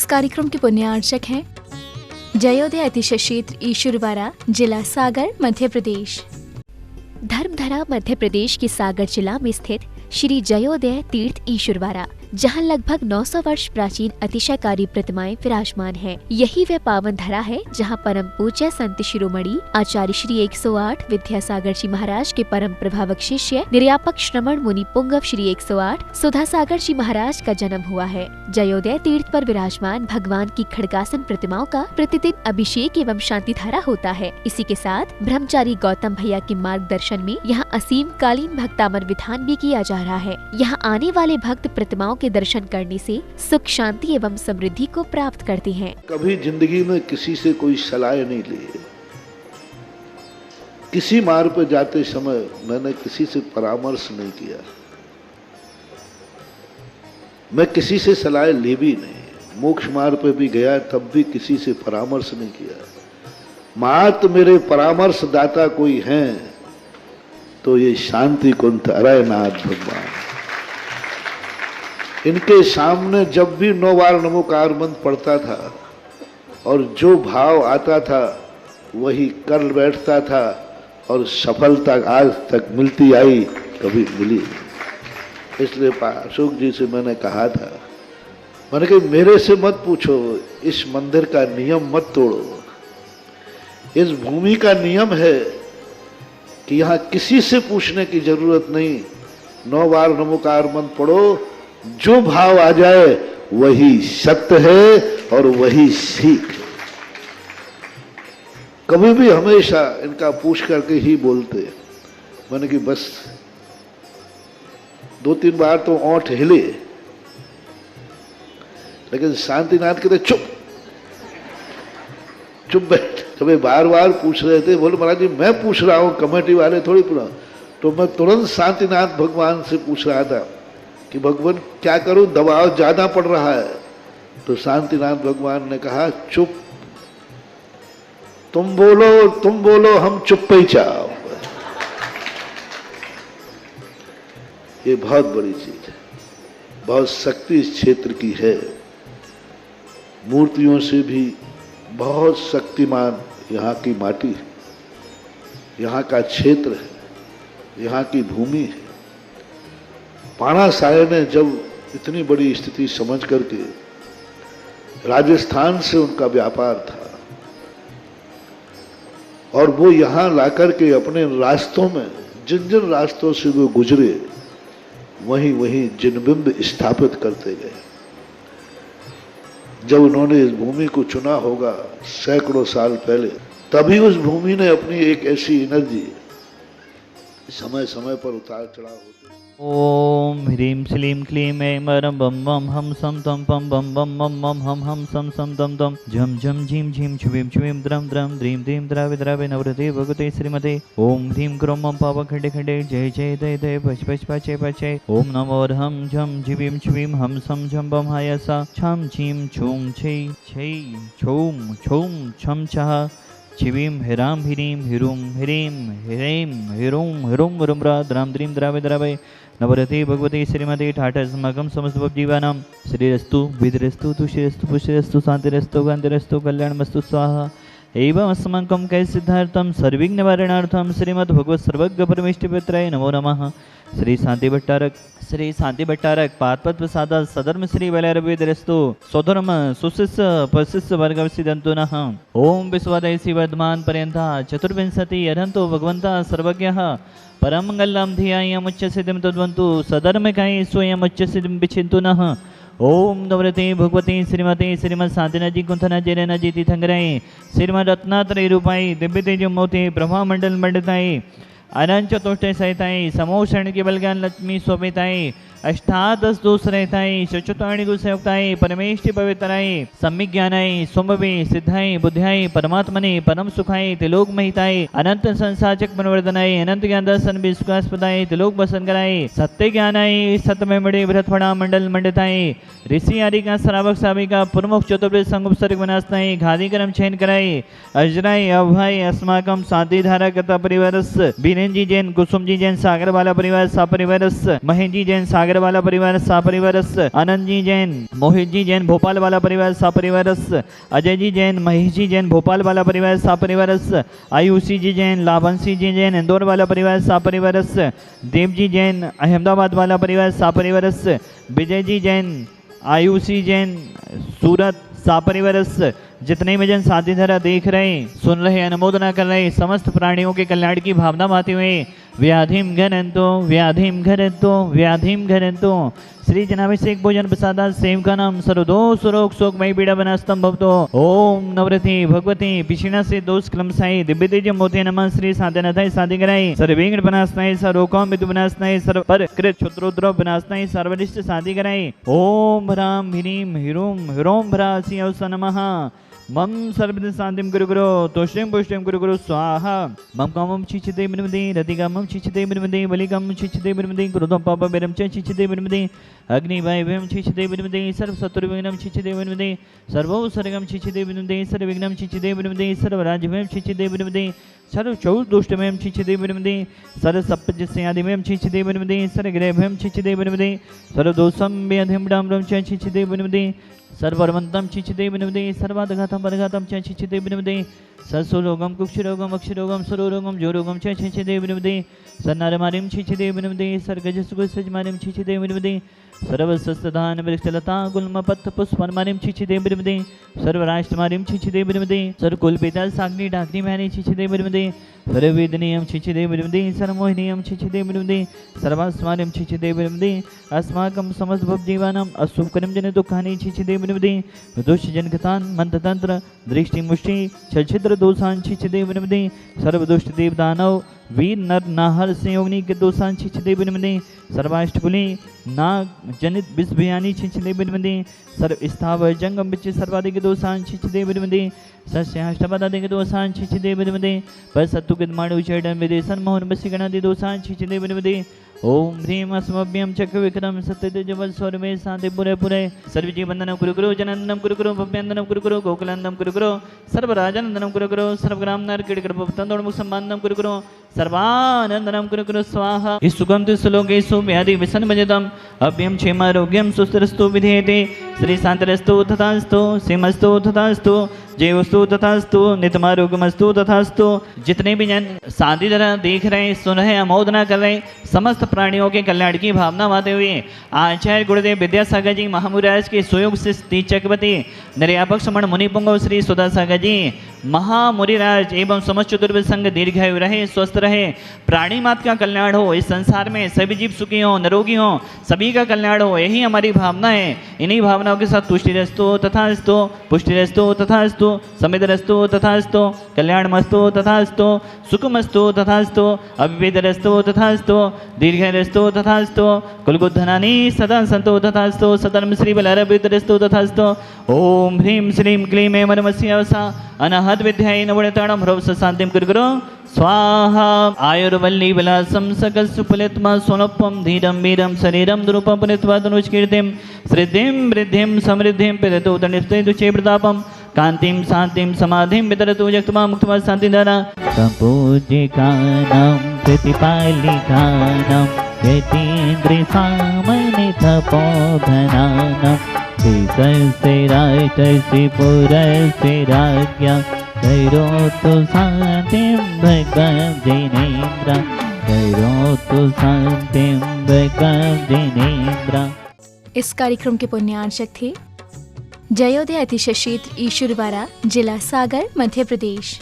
इस कार्यक्रम के पुण्यार्चक हैं जयोदय अतिशय क्षेत्र ईश्वरवाड़ा, जिला सागर, मध्य प्रदेश। धर्मधरा मध्य प्रदेश के सागर जिला में स्थित श्री जयोदय तीर्थ ईश्वरवाड़ा, जहां लगभग 900 वर्ष प्राचीन अतिशयकारी प्रतिमाएं विराजमान हैं। यही वह पावन धरा है जहां परम पूज्य संत शिरोमणि आचार्य श्री 108 विद्यासागर जी महाराज के परम प्रभावक शिष्य निर्यापक श्रमण मुनि पुंगव श्री 108 सुधासागर जी महाराज का जन्म हुआ है। जयोदय तीर्थ पर विराजमान भगवान की खड़गासन प्रतिमाओं का प्रतिदिन अभिषेक एवं शांति धारा होता है। इसी के साथ ब्रह्मचारी गौतम भैया के मार्गदर्शन में यहाँ असीम कालीन भक्तामर विधान भी किया जा रहा है। यहाँ आने वाले भक्त प्रतिमाओं के दर्शन करने से सुख, शांति एवं समृद्धि को प्राप्त करते हैं। कभी जिंदगी में किसी से कोई सलाह नहीं ली, किसी मार्ग पर जाते समय मैंने किसी से परामर्श नहीं किया, मैं किसी से सलाह ली भी नहीं। मोक्ष मार्ग पर भी गया तब भी किसी से परामर्श नहीं किया। मात्र मेरे परामर्श दाता कोई हैं तो ये शांति कुंठ अरयनाथ भगवान। इनके सामने जब भी 9 बार नमोकार मंत्र पढ़ता था और जो भाव आता था वही कर बैठता था और सफलता आज तक मिलती आई, कभी मिली। इसलिए अशोक जी से मैंने कहा था, मैंने कहा मेरे से मत पूछो, इस मंदिर का नियम मत तोड़ो। इस भूमि का नियम है कि यहाँ किसी से पूछने की जरूरत नहीं। 9 बार नमोकार मंत्र पढ़ो, जो भाव आ जाए वही सत्य है और वही सीख है। कभी भी हमेशा इनका पूछ करके ही बोलते। मैंने कि बस 2-3 बार तो ओंठ हिले, लेकिन शांतिनाथ कहते चुप चुप बैठ। कभी बार बार पूछ रहे थे, बोले महाराज जी मैं पूछ रहा हूं, कमेटी वाले थोड़ी पूछा। तो मैं तुरंत शांतिनाथ भगवान से पूछ रहा था कि भगवान क्या करूं, दबाव ज्यादा पड़ रहा है। तो शांतिनाथ भगवान ने कहा चुप, तुम बोलो हम चुप ही चाहो। ये बहुत बड़ी चीज है, बहुत शक्ति इस क्षेत्र की है। मूर्तियों से भी बहुत शक्तिमान यहाँ की माटी है, यहाँ का क्षेत्र है, यहाँ की भूमि है। पाणा साय ने जब इतनी बड़ी स्थिति समझ करके, राजस्थान से उनका व्यापार था और वो यहाँ लाकर के अपने रास्तों में जिन जिन रास्तों से वो गुजरे वहीं वहीं जिनबिंब स्थापित करते गए। जब उन्होंने इस भूमि को चुना होगा सैकड़ों साल पहले, तभी उस भूमि ने अपनी एक ऐसी एनर्जी समय समय पर उतार चढ़ाव होते। ओम ह्रीं श्लीं क्लीं ऐं मरं बम बम हम सम तम पम बम बम मम मम हम सम सम दम दम झम झम झीम झीम छुबीम छुबीम द्रम द्रम द्रीं द्रीं द्रावे द्रावे नवरते भगवते श्रीमते। ओम ह्रीं क्रों मम पाव खंडे खंडे जय जय दय दय पच पच पचे पचे। ओम नमो हम झम झिबीम छुबीम हम सम झम बम हायसा छम झीम छूम छै छै छूम छूम छम छह छिवीम हिराम हिरीम हिरूम हिरीम हिरेम हिरूम हिरूम रुम्रा द्राम द्रीम द्रावे द्रावे नवरते भगवते श्रीमते ठाठस्मकं समस्त जीवानां श्रीरस्तु विधिरस्तु तुष्टिरस्तु पुष्टिरस्तु शांतिरस्तु गांधिरस्तु कल्याणमस्तु स्वाहा। एवं अस्माकं कै सिद्धार्थं सर्विघ्न निवारणार्थं श्रीमद् भगवत सर्वज्ञ परमेष्ठिपुत्राय नमो नमः। श्री शांति भट्टारक पादपद प्रसाद सधर्म श्री वैलरविदरस्तु स्वधर्म सुशिष्य प्रशिष्य वर्ग सिद्धंतु नः। ओम विश्वदयसी वर्धमान पर्यंता चतुर्विंशति अरहंतो भगवंता सर्वज्ञः परमंगलम धियामुच्च सिद्धिं तद्वन्तु सधर्मकाय स्वयं उच्च सिद्धिं विचिन्तु नः। ओम नवरते भगवती श्रीमती श्रीमद शांतिनाजी कुंथना जैन जी तीर्थंकराय श्रीमद रत्नात्रय रूपाई दिव्य तेज मोते ब्रह्मा मंडल मंडिताय अनंत चतुष्टय सहिताय समोषण केवल ज्ञान लक्ष्मी स्वपिताय अष्टादश दोष रहताय चतुर्णी गुसयुक्ताय परमेष्टि पवित्राय सम्यक ज्ञानाय सोमवे सिद्धाय बुद्ध्याय परमात्मने परम सुखाय तिलोक महिताय अनंत संसाचक मनवर्धनाय अनंत ज्ञान दर्शन विश्वासपदाय तिलोक बसन कराय सत्य ज्ञानाय सतमय मणि बृहत्फणा मंडल मंडिताय ऋषि आदि का श्रावक साविका प्रमुख चतुर्वेद संगुप्सर्ग विनाशनाय घादी कर्म छेन कराय अजराय अभय अस्माकम शांति धारा कथा परिवारस बीरेन जी जैन कुसुम जी जैन सागर वाला परिवार सा परिवारस महेश जी जैन सागर सागर वाला परिवार सपरिवारस्, आनंद जी जैन, मोहित जी जैन भोपाल वाला परिवार सपरिवारस्, अजय जी जैन, महेश जी जैन भोपाल वाला परिवार सपरिवारस्, आयुषी जी जैन, लाभंशी जी जैन इंदौर वाला परिवार सपरिवारस्, देव जी जैन अहमदाबाद वाला परिवार सपरिवारस्, विजय जी जैन, आयुषी जैन सूरत सपरिवारस्। जितने भी जन साथी धारा देख रहे, सुन रहे, अनुमोदना कर रहे, समस्त प्राणियों के कल्याण की भावना भाते हुए व्याधिम घरंतो व्याधिम घरंतो व्याधिम घरंतो श्री जनाभिषेक भोजन प्रसादा सेवका नाम सर्वदो सुरोग शोकमय पीड़ा बनास्तम भवतो। ओम नवरति भगवती पिशिना से दोष क्लमसाई दिव्य तेज मोते नमः श्री साधनाथाय साधिकराय सर्वेंगण बनास्नाय सर्वोकम विदु बनास्नाय सर्व पर कृत क्षुद्रोद्रव बनास्नाय सर्वरिष्ट साधिकराय। ओम राम ह्रीम ह्रोम ह्रोम भ्रासी अवस नमः। मम सर्वद शांतिम गुरु गुरु तोष्टिम पुष्टिम गुरु गुरु स्वाहा। मम कामम चिचिते बिनमदे रतिकामम चिचिते बिनमदे बलिकामम चिचिते बिनमदे क्रोधम पाप बेरम चिचिते बिनमदे अग्नि वायव्यम चिचिते बिनमदे सर्व शत्रुविघ्नम चिचिते बिनमदे सर्वो सर्गम चिचिते बिनमदे सर्व विघ्नम चिचिते बिनमदे सर्व राज्यमयम चिचिते बिनमदे सर्व चौदुष्टमयम चिचिते बिनमदे सर्व सप्पजस्य आदिमयम चिचिते बिनमदे सर्व ग्रहभयम चिचिते बिनमदे सर्व दोषम व्याधिम डाम्रम चिचिते बिनमदे सर्वरवंतम चिचिते बिनमदे सर्वादघातम पदघातम चिचिते बिनमदे सत्सुरोगम कुक्षरोगम अक्षरोगम सरोरोगम जोरोगम चिचिते बिनमदे सन्नारमारिम चिचिते बिनमदे सर्गजसुगसजमारिम चिचिते बिनमदे सर्वसस्तदान वृक्षलता गुल्मपत्र पुष्पमारिम चिचिते बिनमदे सर्वराष्ट्रमारिम चिचिते बिनमदे सर्वकुलपेता साग्नि डाग्नि मैनि चिचिते बिनमदे सर्ववेदनीयम चिचिते बिनमदे सर्वमोहिनीयम चिचिते बिनमदे सर्वास्मारिम चिचिते बिनमदे अस्माकं समस्त भवजीवानां अशुभकरं जन दुःखानि चिचिते बिनमदे दुष्टजनकतान् मंत्रतंत्र दृष्टि मुष्टि छलछिद्र दोषान् चिचिते बिनमदे सर्वदुष्ट देवदानव वीर नर नाहर संयोगनी के दोषान् चिचिते बिनमदे सर्वाष्टकुली नाग जनित विषभयानि चिचिते बिनमदे सर्व स्थावर जंगम बिच सर्वाधिक दोषान् चिचिते बिनमदे सस्याष्टपदाधिक दोषान् चिचिते बिनमदे पर सत्तुकित माणु चैडन विदेशन मोहन बसिगणादि दोषान् चिचिते बिनमदे ओम ह्रीम अस्मभ्यम चक्र विक्रम सत्यजवल स्वरमे शांति पुरे पुरे सर्वजी वंदनम कुरु कुरु जनंदनम कुरु कुरु भव्यंदनम कुरु कुरु गोकुलंदनम कुरु कुरु सर्वराजनंदनम कुरु कुरु सर्वग्राम नर कीड़कड़पतंदोड़ संबंधम कुरु कुरु सर्वानंदनम कुरु कुरु स्वाहा। इस सुगंधि सुलोकेशु व्याधि विसन भजतम अभ्यम क्षेमारोग्यम सुस्तरस्तु विधेयते श्री शांतरस्तु तथास्तु सिमस्तु तथास्तु जयवस्तु तथास्तु नितमारोग्यमस्तु तथास्तु। जितने भी जन शांति तरह देख रहे, सुन रहे, अमोदना कर रहे, समस्त प्राणियों के कल्याण की भावना भाते हुए आचार्य गुरुदेव विद्यासागर जी महामुराज के सुयोग से तीज चक्रवर्ती निर्यापक समण मुनिपुंगव श्री सुधासागर जी महामुरिराज एवं समस्त चतुर्वेद संघ दीर्घायु रहे, स्वस्थ रहे, प्राणी मात्र का कल्याण हो, इस संसार में सभी जीव सुखी हो, निरोगी हो, सभी का कल्याण हो, यही हमारी भावना है। इन्हीं भावनाओं के साथ तुष्टिरस्तु तथास्तु पुष्टिरस्तु तथास्तु समिधरस्तु तथास्तु कल्याणमस्तु तथास्तु सुखमस्तु तथास्तु अविवेदरस्तु तथास्तु दीर्घरस्तु तथास्तु कुलगुद्धनानि सदा सन्तु तथास्तु सतर्म श्री बलारविदरस्तु तथास्तु। ओम ह्रीं श्रीं क्लीं ऐं नमस्यावसा अनाहत विद्याय नवणताणं ह्रवस शांतिं कुरु स्वाहा। आयुर्वल्ली विलासं सकल सुफलित्मा सोनोपम धीरं वीरं शरीरं द्रुपं पुनित्वा तनुष्कीर्तिं श्रीधिं वृद्धिं समृद्धिं पिदतु तनिष्ठेतु चे प्रतापं कांतिं शांतिं समाधिं वितरतु जगत्मा मुक्त्वा शान्तिधारा। पूजिकानां प्रतिपालिकानां यतीन्द्रियसामनितपोधनानां श्रीसस्य राजस्य पुरस्य राज्ञा कैरोतु शान्तिं भगवद्जिनेन्द्र कैरोतु शान्तिं भगवद्जिनेन्द्र। इस कार्यक्रम के पुण्यार्चक थे जयोदय अतिशय क्षेत्र ईश्वरवाड़ा, जिला सागर, मध्य प्रदेश।